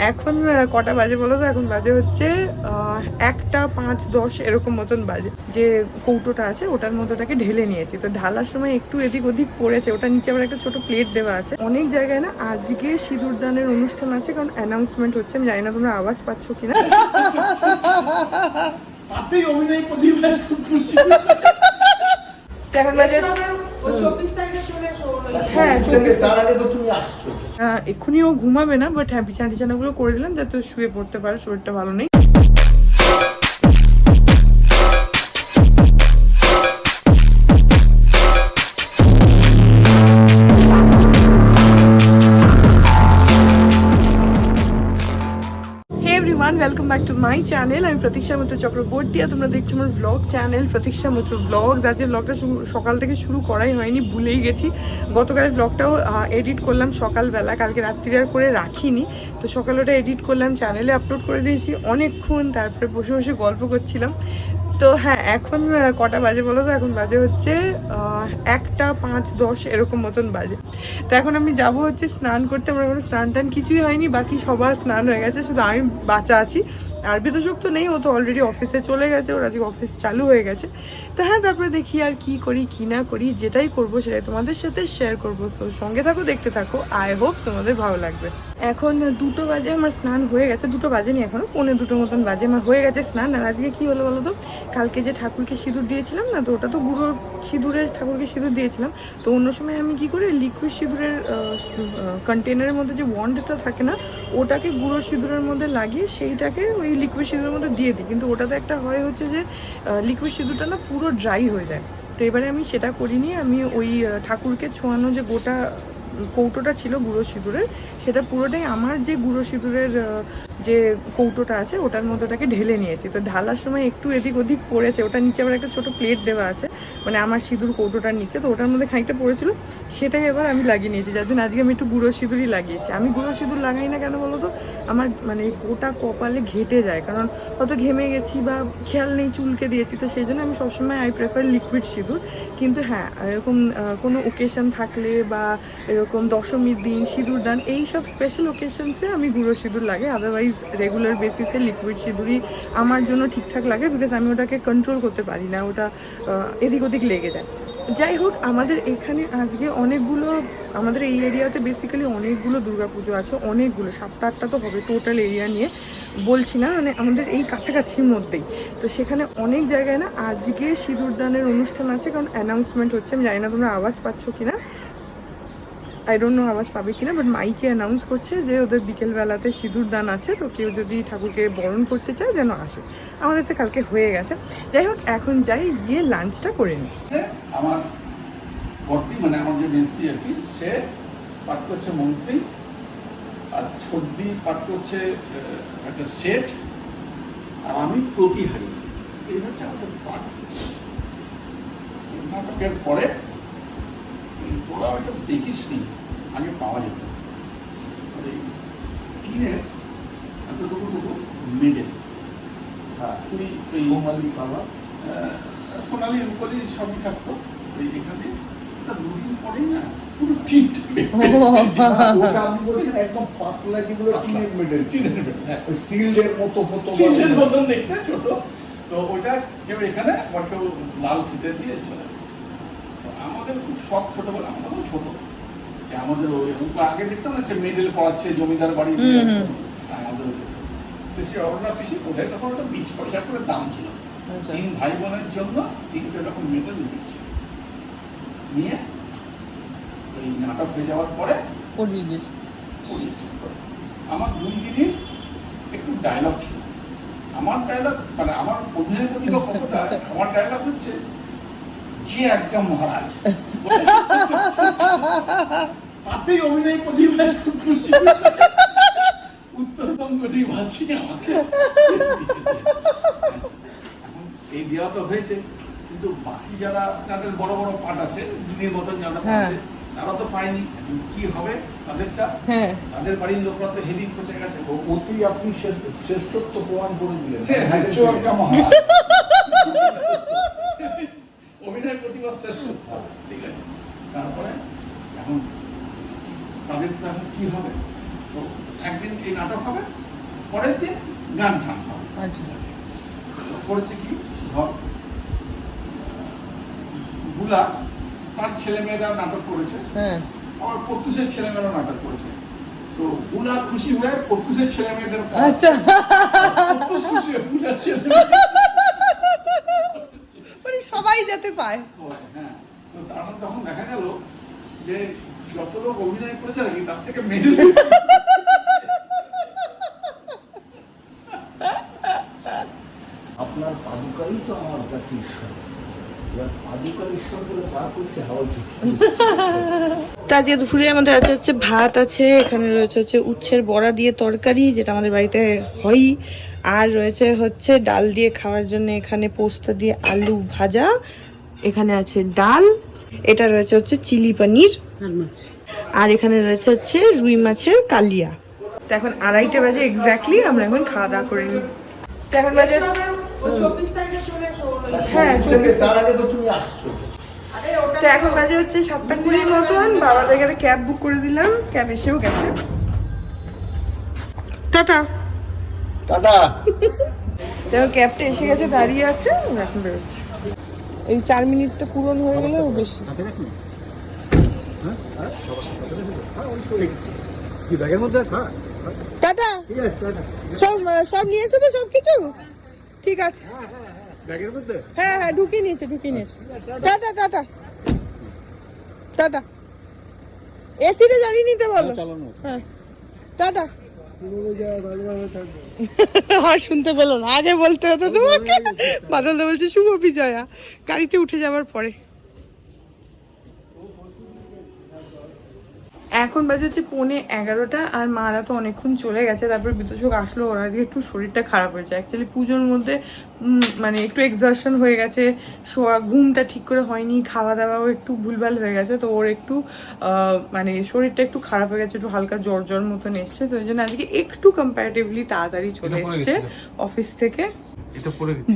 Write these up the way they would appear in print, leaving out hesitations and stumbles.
এখন কটা বাজে বলো তো? এখন বাজে হচ্ছে 1টা 5:10 এরকম মতন বাজে। যে কৌটোটা আছে ওটার মধ্যে ওটাকে ঢেলে নিয়েছি, তো ঢালার সময় একটু এদিক ওদিক পড়েছে। ওটা নিচে আবার একটা ছোট প্লেট দেওয়া আছে। অনেক জায়গায় না আজকে সিঁদুরদানের অনুষ্ঠান আছে, কারণ অ্যানাউন্সমেন্ট হচ্ছে। আমি জানি না তোমরা আওয়াজ পাচ্ছ কিনা। তাতেই অভিনয় প্রতিভা এখন বাজে হ্যাঁ, তার আগে তো তুমি আসছো। এক্ষুনিও ঘুমাবে না, বাট হ্যাঁ বিছানা টিছানাগুলো করে দিলাম যাতে শুয়ে পড়তে পারে, শরীরটা ভালো নেই। Welcome back to my channel. আমি প্রতীক্ষা মিত্র চক্রবর্তী আর তোমরা দেখছো আমার ব্লগ চ্যানেল প্রতীক্ষা মিত্র ব্লগস। আজকে ব্লগটা সকাল থেকে শুরু করাই হয়নি, ভুলেই গেছি। গতকালের ব্লগটাও এডিট করলাম সকালবেলা, কালকে রাত্রি আর করে রাখিনি, তো সকালে ওটা এডিট করলাম, চ্যানেলে আপলোড করে দিয়েছি অনেকক্ষণ। তারপরে বসে বসে গল্প করছিলাম। তো হ্যাঁ, এখন কটা বাজে বলো তো? এখন বাজে হচ্ছে 1টা 5:10 এরকম মতন বাজে। তো এখন আমি যাব হচ্ছে স্নান করতে। আমার কোনো স্নান টান কিছুই হয়নি, বাকি সবার স্নান হয়ে গেছে, শুধু আমি বাঁচা আছি। আর বিতোষক তো নেই, ও তো অলরেডি অফিসে চলে গেছে, ওর আজকে অফিস চালু হয়ে গেছে। তো হ্যাঁ, তারপরে দেখি আর কি করি কি না করি, যেটাই করবো সেটাই তোমাদের সাথে শেয়ার করবো। সো সঙ্গে থাকো, দেখতে থাকো, আই হোপ তোমাদের ভালো লাগবে। এখন 2টো বাজে, আমার স্নান হয়ে গেছে। 2টো বাজেনি এখনো, 1:45 মতন বাজে, আমার হয়ে গেছে স্নান। আর আজকে কি হলো বলো তো? কালকে যে ঠাকুরকে সিঁদুর দিয়েছিলাম না, তো ওটা তো গুঁড়ো সিঁদুরের, ঠাকুরকে সিঁদুর দিয়েছিলাম। তো অন্য সময় আমি কি করি, লিকুইড সিঁদুরের কন্টেনারের মধ্যে যে ওয়ান্ডটা থাকে না, ওটাকে গুঁড়ো সিঁদুরের মধ্যে লাগিয়ে সেইটাকে ওই লিকুইড সিঁদুরের মধ্যে দিয়ে দিই। কিন্তু ওটাতে একটা হয় হচ্ছে যে লিকুইড সিঁদুরটা না পুরো ড্রাই হয়ে যায়। তো এবারে আমি সেটা করিনি, আমি ওই ঠাকুরকে ছোঁয়ানো যে গোটা কৌটোটা ছিল গুঁড়ো সিঁদুরের, সেটা পুরোটাই আমার যে গুঁড়ো সিঁদুরের যে কৌটোটা আছে ওটার মধ্যে ওটাকে ঢেলে নিয়েছি। তো ঢালার সময় একটু এদিক ওদিক পড়েছে। ওটা নিচে আবার একটা ছোট প্লেট দেওয়া আছে, মানে আমার সিঁদুর কৌটোটার নিচে, তো ওটার মধ্যে খানিকটা পড়েছিল, সেটাই এবার আমি লাগিয়ে নিয়েছি। যার জন্য আজকে আমি একটু গুঁড়ো সিঁদুরই লাগিয়েছি। আমি গুঁড়ো সিঁদুর লাগাই না কেন বলো তো? আমার মানে গোটা কপালে ঘেটে যায়, কারণ হয়তো ঘেমে গেছি বা খেয়াল নেই চুলকে দিয়েছি, তো সেই জন্য আমি সবসময় আই প্রেফার লিকুইড সিঁদুর। কিন্তু হ্যাঁ, এরকম কোনো ওকেশন থাকলে বা এরকম দশমীর দিন, সিঁদুর দান, এইসব স্পেশাল ওকেশনসে আমি গুঁড়ো সিঁদুর লাগে। আদারওয়াইজ রেগুলার বেসিসে লিকুইড সিঁদুরই আমার জন্য ঠিকঠাক লাগে, বিকজ আমি ওটাকে কন্ট্রোল করতে পারি না, ওটা এদিক ওদিক লেগে যায়। যাই হোক, আমাদের এখানে আজকে অনেকগুলো, আমাদের এই এরিয়াতে বেসিক্যালি অনেকগুলো দুর্গাপুজো আছে, অনেকগুলো, 7-8টা তো হবে টোটাল এরিয়া নিয়ে বলছি না, মানে আমাদের এই কাছাকাছির মধ্যেই। তো সেখানে অনেক জায়গায় না আজকে সিঁদুরদানের অনুষ্ঠান আছে, কারণ অ্যানাউন্সমেন্ট হচ্ছে। আমি জানি না তোমরা আওয়াজ পাচ্ছ কিনা, আই ডোন্ট নো আওয়াজ পাবে কিনা, বাট মাইকে অ্যানাউন্স করছে যে ওদের বিকেলবেলাতে সিঁদুর দান আছে, তো কেউ যদি ঠাকুরকে বরণ করতে চায় যেন আসে। আমাদের তো কালকে হয়ে গেছে। যাই হোক, এখন যাই, গিয়ে লাঞ্চটা করে নিই। আমার ভর্তি মানে আমার যে মিস্ত্রি আর কি, সে পাঠ করছে মন্ত্রী, আর সর্দি পাঠ করছে একটা সেট, আর আমি প্রতিহারী। এই হচ্ছে আমাদের পাঠ। নাটকের পরে তোরা হয়তো দেখিস নি, আগে পাওয়া যেত টিনের এতটুকু মেডেল। তুই সোনালি কালার, সোনালি রূপালি সবই থাকতো এখানে। দুদিন পরেই না পুরো ঠিক আপনি বলছেন একদম পাতলা, যেগুলো টিনের মেডেল, সিল্ডের মতো হতো, সিল্ডের মতন দেখতে ছোট। তো ওইটা কেউ এখানে আবার কেউ লাল ফিতে দিয়ে চলে। আমাদের খুব শখ ছোটবেলা, আমাদেরও ছোট, আমাদের ওই আগে দেখতাম না, সে মেডেল পড়াচ্ছে জমিদার বাড়ি, আমাদের কোথায় তখন ওটা 20 পয়সা করে দাম ছিল। 3 ভাই বোনের জন্য 3টে রকম মেডেল নিচ্ছে, নিয়ে ওই নাটক হয়ে যাওয়ার পরে পড়িয়েছে। আমার 2 দিনই একটু ডায়লগ ছিল। আমার ডায়লগ মানে আমার অভিনয় প্রতিভা কতটা, আমার ডায়লগ হচ্ছে যে একদম মহারাজ, তাতেই অভিনয় প্রতিভা উত্তরবঙ্গ নিবাসী আমাকে এখন সেই দেওয়া তো হয়েছে, কিন্তু বাকি যারা তাদের বড় বড় পাঠ আছে দিনের মতন যারা পাচ্ছে, তারা তো পায়নি। এখন কি হবে তাদেরটা? তাদের বাড়ির লোকরা তো হেভি খোঁজে গেছে। অতি আপনি শ্রেষ্ঠত্ব প্রমাণ করে দিলেন। অভিনয় প্রতিভা শ্রেষ্ঠ, ঠিক আছে। তারপরে এখন তাদের তো এখন কি হবে? তো একদিন এই নাটক হবে, পরের দিন গান টান হবে। আচ্ছা করেছে কি, ধর বুলা তার ছেলে মেয়েরা নাটক করেছে, হ্যাঁ আবার প্রত্যুষের ছেলে মেয়েরা নাটক করেছে। তো বুলা খুশি হয়ে প্রত্যুষের ছেলে মেয়েদের আচ্ছা প্রত্যুষ খুশি হয়ে বুলার ছেলে মানে সবাই যাতে পায়। হ্যাঁ, তো তারপর তখন দেখা গেল যে যত লোক অভিনয় করেছে নাকি তার থেকে মেডেল আপনার পাদুকাই তো আমার কাছে ঈশ্বর। এবার পাদুকা ঈশ্বর বলে তা করছে হাওয়া ছুটি। তা আজকে দুপুরে আমাদের আছে হচ্ছে ভাত আছে, এখানে রয়েছে হচ্ছে উচ্ছের বড়া দিয়ে তরকারি যেটা আমাদের বাড়িতে হয়ই, আর রয়েছে হচ্ছে ডাল দিয়ে খাওয়ার জন্য এখানে পোস্তা দিয়ে আলু ভাজা, এখানে আছে ডাল, এটা রয়েছে হচ্ছে চিলি পনির আর এখানে রয়েছে হচ্ছে রুই মাছের কালিয়া। তো এখন 2:30 বাজে এক্স্যাক্টলি, আমরা এখন খাওয়া দাওয়া করে নিই। তো এখন বাজে হ্যাঁ তার আগে তো তুমি আসছো। তো এখন বাজে হচ্ছে 7:20 মতন, বাবাদের একটা ক্যাব বুক করে দিলাম, ক্যাব এসেও গেছে। টাটা। দাদা দেখো ক্যাবটা এসে গেছে, দাঁড়িয়ে আছে, এখন বেরোচ্ছে। এই 4 মিনিটটা পূরণ হয়ে গেলে বেশি। ব্যাগের মধ্যে টাটা। সব সব নিয়েছো তো সব কিছু ঠিক আছে? ব্যাগের মধ্যে হ্যাঁ হ্যাঁ ঢুকিয়ে নিয়েছে টাটা টাটা টাটা। এসিটা জ্বালিয়ে নিতে বলো। হ্যাঁ টাটা। আর শুনতে পেলো না, আগে বলতে হতো তোমাকে। বাদলদা বলছে শুভ বিজয়া, গাড়িতে উঠে যাওয়ার পরে। এখন বাজে হচ্ছে 11:15 আর মারা তো অনেকক্ষণ চলে গেছে, তারপর বিদ্যুৎ আসলো, ওরা আজকে একটু শরীরটা খারাপ হয়েছে। অ্যাকচুয়ালি পুজোর মধ্যে মানে একটু এক্সারশন হয়ে গেছে, শোয়া ঘুমটা ঠিক করে হয়নি, খাওয়া দাওয়াও একটু ভুলভাল হয়ে গেছে, তো ওর একটু মানে শরীরটা একটু খারাপ হয়ে গেছে, একটু হালকা জ্বর জ্বর মতন এসছে, তো ওই জন্য আজকে একটু কম্পারেটিভলি তাড়াতাড়ি চলে এসছে অফিস থেকে।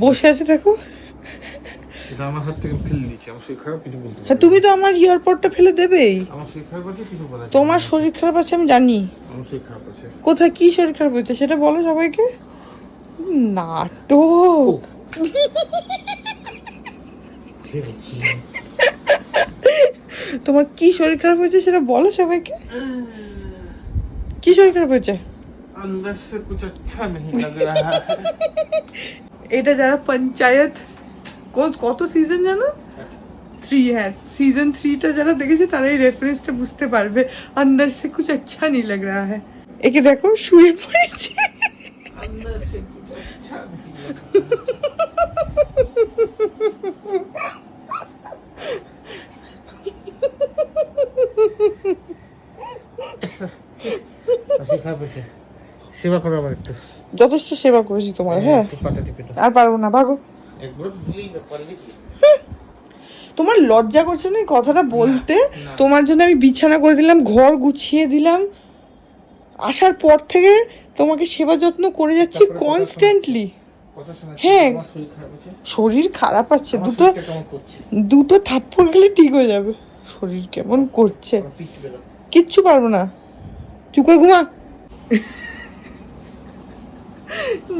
বসে আছে দেখো, এটা আমার হাত থেকে ফেলে দিয়েছি, আমার শরীর খারাপ, কিছু বলতে হ্যাঁ তুমি তো আমার ইয়ারপডটা ফেলে দেবেই। আমার শরীর খারাপ আছে, কিছু বলা তোমার শরীর খারাপ আছে আমি জানি, আমার শরীর খারাপ আছে। কোথায় কি শরীর খারাপ হয়েছে সেটা বলো সবাইকে। নাটক। তোমার কি শরীর খারাপ হয়েছে সেটা বলো সবাইকে। কি শরীর খারাপ হয়েছে? अंदर से कुछ अच्छा नहीं लग रहा है। এটা যারা পঞ্চায়েত কত সিজন জানো? 3, হ্যাঁ সিজন 3টা যারা দেখেছে তারা এই রেফারেন্সটা বুঝতে পারবে। अंदर से कुछ अच्छा नहीं लग रहा है। একে দেখো শুয়ে পড়েছে। अंदर से कुछ अच्छा नहीं लग रहा है। সেবা করো আমার একটু। যথেষ্ট সেবা করেছি তোমার। হ্যাঁ একটু পাতা টিপে দাও। আর পারবো না, ভাগো। একবার ভুলেই না পারলে কি? তোমার লজ্জা করছে না এই কথাটা বলতে? তোমার জন্য আমি বিছানা করে দিলাম, ঘর গুছিয়ে দিলাম, আসার পর থেকে তোমাকে সেবা যত্ন করে যাচ্ছি কনস্ট্যান্টলি। কথা শোনা। হ্যাঁ আমার শরীর খারাপ আছে। শরীর খারাপ আছে, আমার দুটো শরীরটা কেমন করছে? দুটো থাপ্পড় খেলে ঠিক হয়ে যাবে। শরীর কেমন করছে, আমার পিঠ টিপে দাও। কিচ্ছু পারবো না, চুপ করে ঘুমা।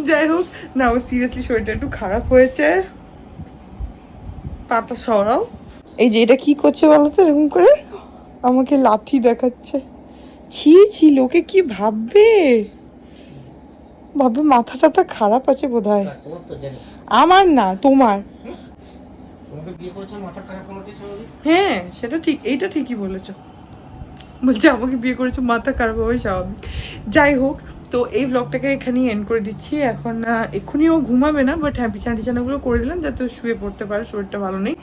যাই হোক না, ও সিরিয়াসলি শরীরটা একটু খারাপ হয়েছে। পাতা সরাও। এই যে এটা কি করছে বলো তো, এরকম করে আমাকে লাথি দেখাচ্ছে। ছি ছি, লোকে কি ভাববে, ভাববে মাথা টাথা খারাপ আছে বোধ হয়। তোমার তো জানি। আমার না, তোমার। তোমাকে বিয়ে করেছে মাথা খারাপ হওয়াটাই স্বাভাবিক। হ্যাঁ সেটা ঠিক, এইটা ঠিকই বলেছো। বলছে আমাকে বিয়ে করেছো মাথা খারাপ হবে স্বাভাবিক। যাই হোক, তো এই ব্লগটাকে এখানেই এন্ড করে দিচ্ছি। এখন এক্ষুনি ও ঘুমাবে না, বাট হ্যাঁ বিছানা টিছানাগুলো করে দিলাম যাতে ও শুয়ে পড়তে পারে, শরীরটা ভালো নেই।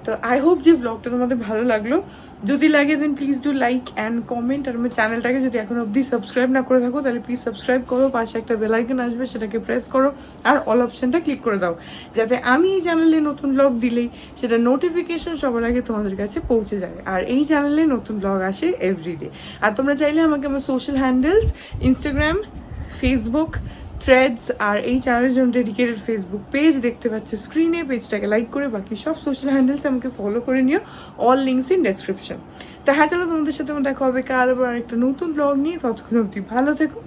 তো আই হোপ যে ব্লগটা তোমাদের ভালো লাগলো। যদি লাগে দেন please do like and comment. আর আমার চ্যানেলটাকে যদি এখন অবধি সাবস্ক্রাইব না করে থাকো তাহলে প্লিজ সাবস্ক্রাইব করো, পাশে একটা বেল আইকন আসবে সেটাকে প্রেস করো, আর অল অপশনটা ক্লিক করে দাও, যাতে আমি এই চ্যানেলে নতুন ব্লগ দিলেই সেটা নোটিফিকেশন সবার আগে তোমাদের কাছে পৌঁছে যায়। আর এই চ্যানেলে নতুন ব্লগ আসে এভরিডে। আর তোমরা চাইলে আমাকে আমার social handles Instagram, Facebook, threads আর এই চ্যানেলের জন্য ডেডিকেটেড ফেসবুক পেজ দেখতে পাচ্ছ স্ক্রিনে। পেজটাকে লাইক করে বাকি সব সোশ্যাল হ্যান্ডেলস আমাকে ফলো করে নিও, অল লিঙ্কস ইন ডেসক্রিপশন। তা হ্যাঁ, চলো তোমাদের সাথে আমার দেখা হবে কাল আবার একটা নতুন ব্লগ নিয়ে। ততক্ষণ অবধি ভালো থেকো।